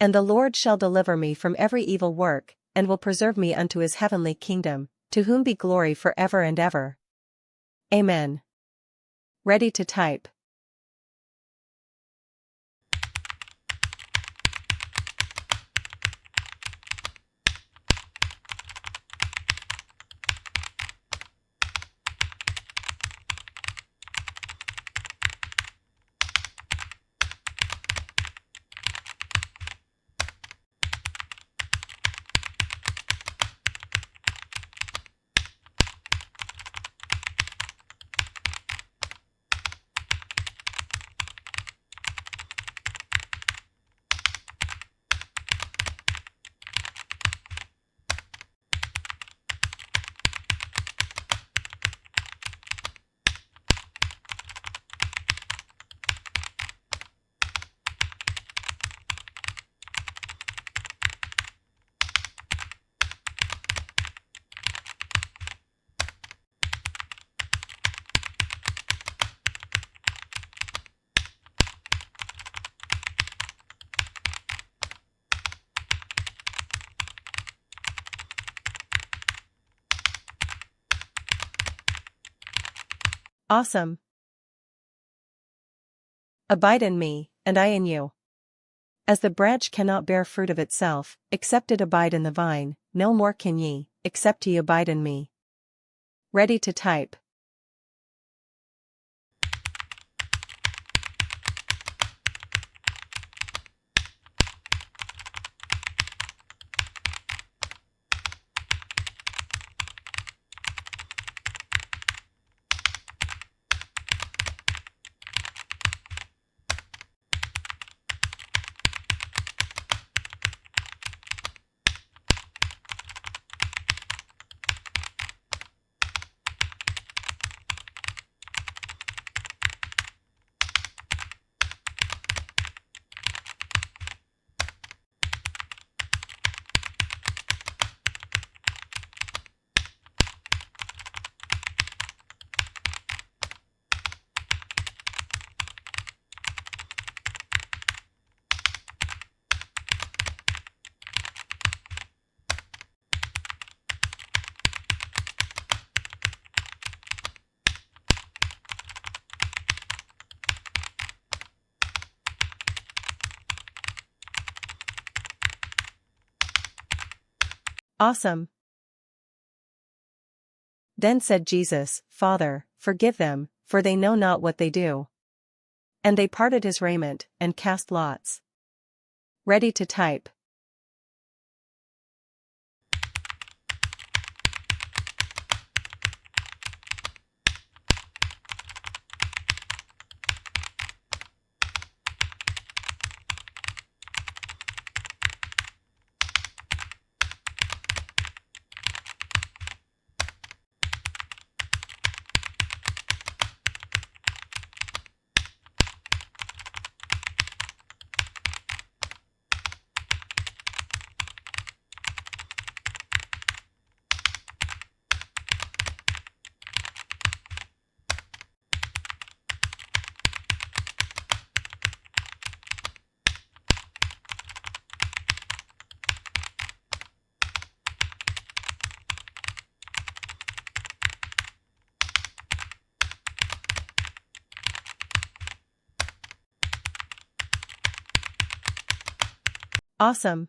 And the Lord shall deliver me from every evil work, and will preserve me unto his heavenly kingdom, to whom be glory forever and ever. Amen. Ready to type. Awesome. Abide in me, and I in you. As the branch cannot bear fruit of itself, except it abide in the vine, no more can ye, except ye abide in me. Ready to type. Awesome. Then said Jesus, Father, forgive them, for they know not what they do. And they parted his raiment, and cast lots. Ready to type. Awesome.